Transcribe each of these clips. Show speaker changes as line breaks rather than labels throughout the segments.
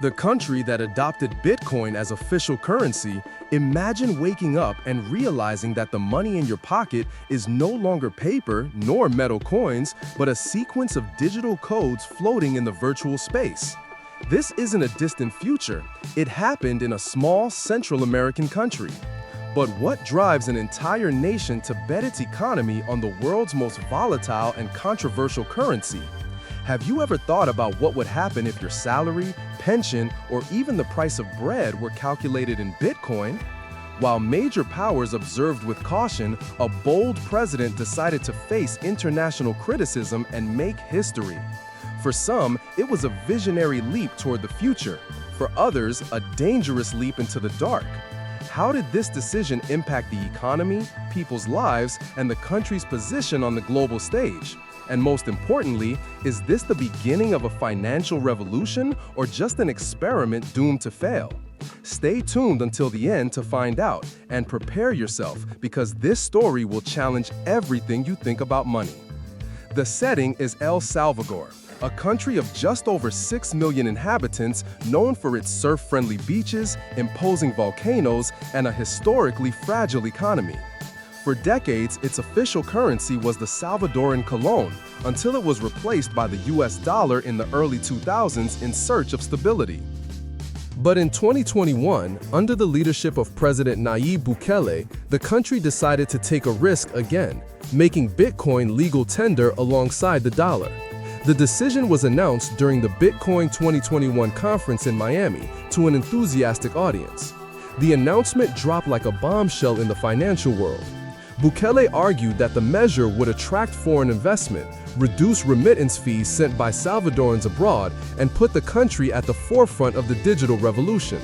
The country that adopted Bitcoin as official currency, imagine waking up and realizing that the money in your pocket is no longer paper nor metal coins, but a sequence of digital codes floating in the virtual space. This isn't a distant future. It happened in a small Central American country. But what drives an entire nation to bet its economy on the world's most volatile and controversial currency? Have you ever thought about what would happen if your salary, pension, or even the price of bread were calculated in Bitcoin? While major powers observed with caution, a bold president decided to face international criticism and make history. For some, it was a visionary leap toward the future. For others, a dangerous leap into the dark. How did this decision impact the economy, people's lives, and the country's position on the global stage? And most importantly, is this the beginning of a financial revolution or just an experiment doomed to fail? Stay tuned until the end to find out, and prepare yourself because this story will challenge everything you think about money. The setting is El Salvador, a country of just over 6 million inhabitants known for its surf-friendly beaches, imposing volcanoes, and a historically fragile economy. For decades, its official currency was the Salvadoran colón, until it was replaced by the US dollar in the early 2000s in search of stability. But in 2021, under the leadership of President Nayib Bukele, the country decided to take a risk again, making Bitcoin legal tender alongside the dollar. The decision was announced during the Bitcoin 2021 conference in Miami to an enthusiastic audience. The announcement dropped like a bombshell in the financial world. Bukele argued that the measure would attract foreign investment, reduce remittance fees sent by Salvadorans abroad, and put the country at the forefront of the digital revolution.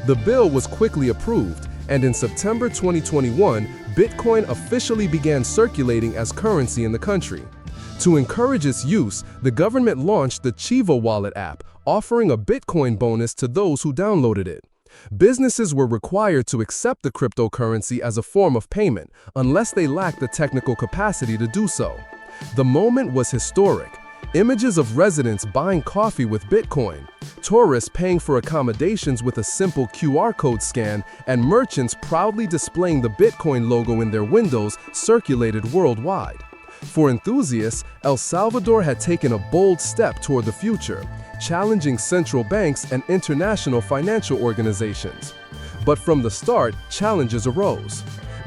The bill was quickly approved, and in September 2021, Bitcoin officially began circulating as currency in the country. To encourage its use, the government launched the Chivo Wallet app, offering a Bitcoin bonus to those who downloaded it. Businesses were required to accept the cryptocurrency as a form of payment, unless they lacked the technical capacity to do so. The moment was historic. Images of residents buying coffee with Bitcoin, tourists paying for accommodations with a simple QR code scan, and merchants proudly displaying the Bitcoin logo in their windows circulated worldwide. For enthusiasts, El Salvador had taken a bold step toward the future, challenging central banks and international financial organizations. But from the start, challenges arose.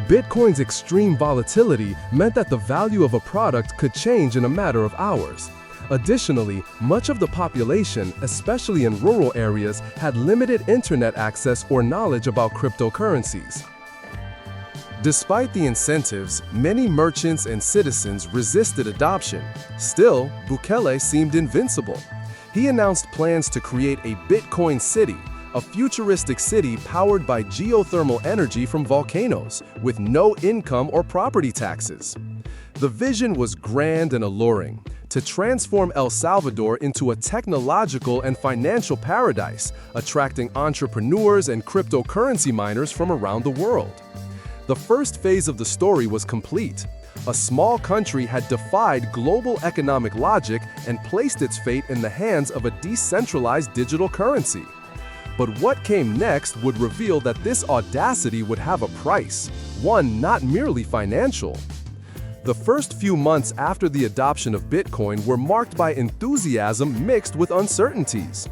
Bitcoin's extreme volatility meant that the value of a product could change in a matter of hours. Additionally, much of the population, especially in rural areas, had limited internet access or knowledge about cryptocurrencies. Despite the incentives, many merchants and citizens resisted adoption. Still, Bukele seemed invincible. He announced plans to create a Bitcoin city, a futuristic city powered by geothermal energy from volcanoes, with no income or property taxes. The vision was grand and alluring, to transform El Salvador into a technological and financial paradise, attracting entrepreneurs and cryptocurrency miners from around the world. The first phase of the story was complete. A small country had defied global economic logic and placed its fate in the hands of a decentralized digital currency. But what came next would reveal that this audacity would have a price, one not merely financial. The first few months after the adoption of Bitcoin were marked by enthusiasm mixed with uncertainties.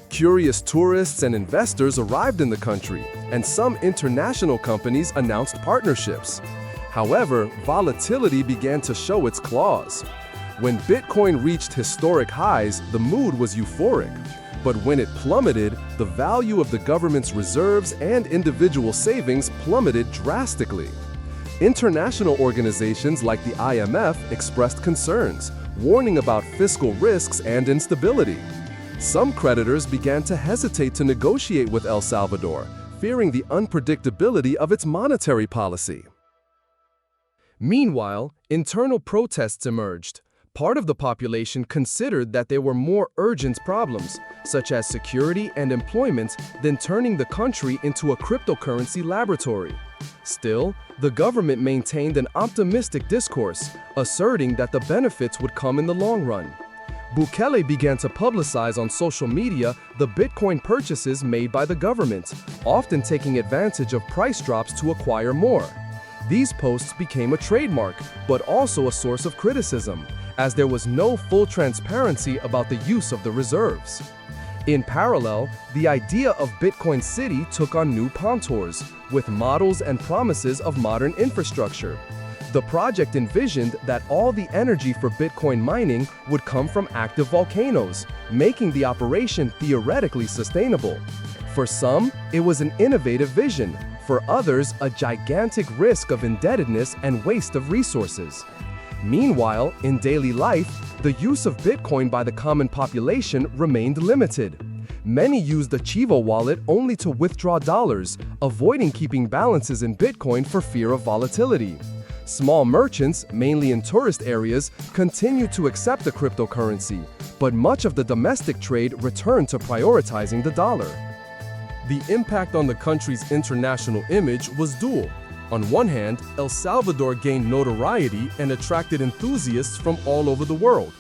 Curious tourists and investors arrived in the country, and some international companies announced partnerships. However, volatility began to show its claws. When Bitcoin reached historic highs, the mood was euphoric. But when it plummeted, the value of the government's reserves and individual savings plummeted drastically. International organizations like the IMF expressed concerns, warning about fiscal risks and instability. Some creditors began to hesitate to negotiate with El Salvador, fearing the unpredictability of its monetary policy. Meanwhile, internal protests emerged. Part of the population considered that there were more urgent problems, such as security and employment, than turning the country into a cryptocurrency laboratory. Still, the government maintained an optimistic discourse, asserting that the benefits would come in the long run. Bukele began to publicize on social media the Bitcoin purchases made by the government, often taking advantage of price drops to acquire more. These posts became a trademark, but also a source of criticism, as there was no full transparency about the use of the reserves. In parallel, the idea of Bitcoin City took on new contours, with models and promises of modern infrastructure. The project envisioned that all the energy for Bitcoin mining would come from active volcanoes, making the operation theoretically sustainable. For some, it was an innovative vision. For others, a gigantic risk of indebtedness and waste of resources. Meanwhile, in daily life, the use of Bitcoin by the common population remained limited. Many used the Chivo wallet only to withdraw dollars, avoiding keeping balances in Bitcoin for fear of volatility. Small merchants, mainly in tourist areas, continued to accept the cryptocurrency, but much of the domestic trade returned to prioritizing the dollar. The impact on the country's international image was dual. On one hand, El Salvador gained notoriety and attracted enthusiasts from all over the world.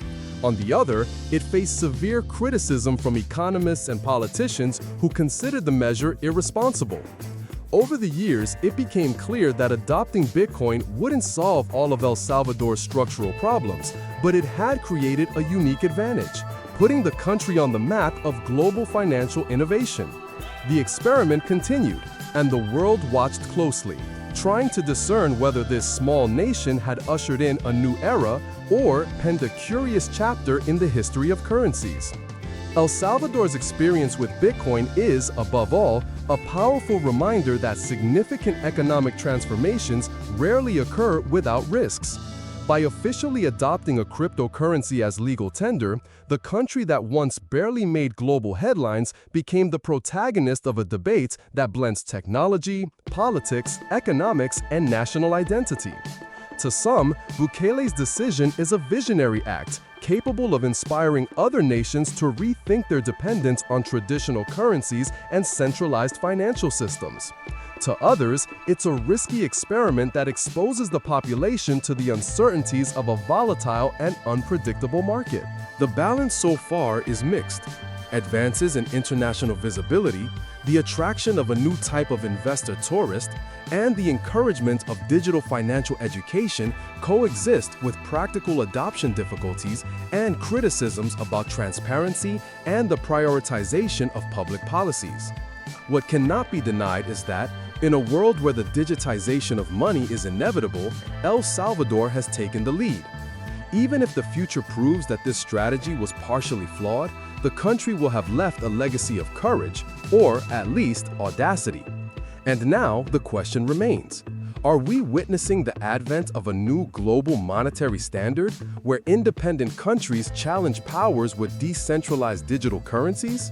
On the other, it faced severe criticism from economists and politicians who considered the measure irresponsible. Over the years, it became clear that adopting Bitcoin wouldn't solve all of El Salvador's structural problems, but it had created a unique advantage, putting the country on the map of global financial innovation. The experiment continued, and the world watched closely, trying to discern whether this small nation had ushered in a new era or penned a curious chapter in the history of currencies. El Salvador's experience with Bitcoin is, above all, a powerful reminder that significant economic transformations rarely occur without risks. By officially adopting a cryptocurrency as legal tender, the country that once barely made global headlines became the protagonist of a debate that blends technology, politics, economics, and national identity. To some, Bukele's decision is a visionary act, capable of inspiring other nations to rethink their dependence on traditional currencies and centralized financial systems. To others, it's a risky experiment that exposes the population to the uncertainties of a volatile and unpredictable market. The balance so far is mixed. Advances in international visibility, the attraction of a new type of investor tourist, and the encouragement of digital financial education coexist with practical adoption difficulties and criticisms about transparency and the prioritization of public policies. What cannot be denied is that, in a world where the digitization of money is inevitable, El Salvador has taken the lead. Even if the future proves that this strategy was partially flawed, the country will have left a legacy of courage, or at least audacity. And now the question remains: are we witnessing the advent of a new global monetary standard where independent countries challenge powers with decentralized digital currencies?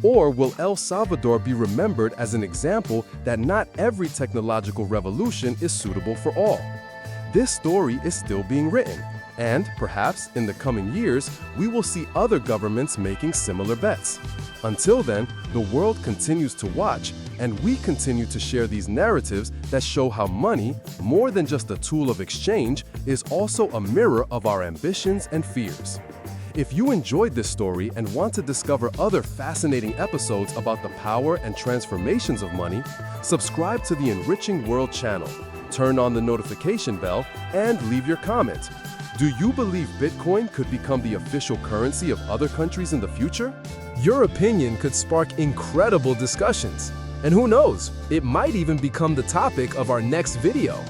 Or will El Salvador be remembered as an example that not every technological revolution is suitable for all? This story is still being written, and perhaps in the coming years, we will see other governments making similar bets. Until then, the world continues to watch, and we continue to share these narratives that show how money, more than just a tool of exchange, is also a mirror of our ambitions and fears. If you enjoyed this story and want to discover other fascinating episodes about the power and transformations of money, subscribe to the Enriching World channel, turn on the notification bell, and leave your comment. Do you believe Bitcoin could become the official currency of other countries in the future? Your opinion could spark incredible discussions. And who knows, it might even become the topic of our next video.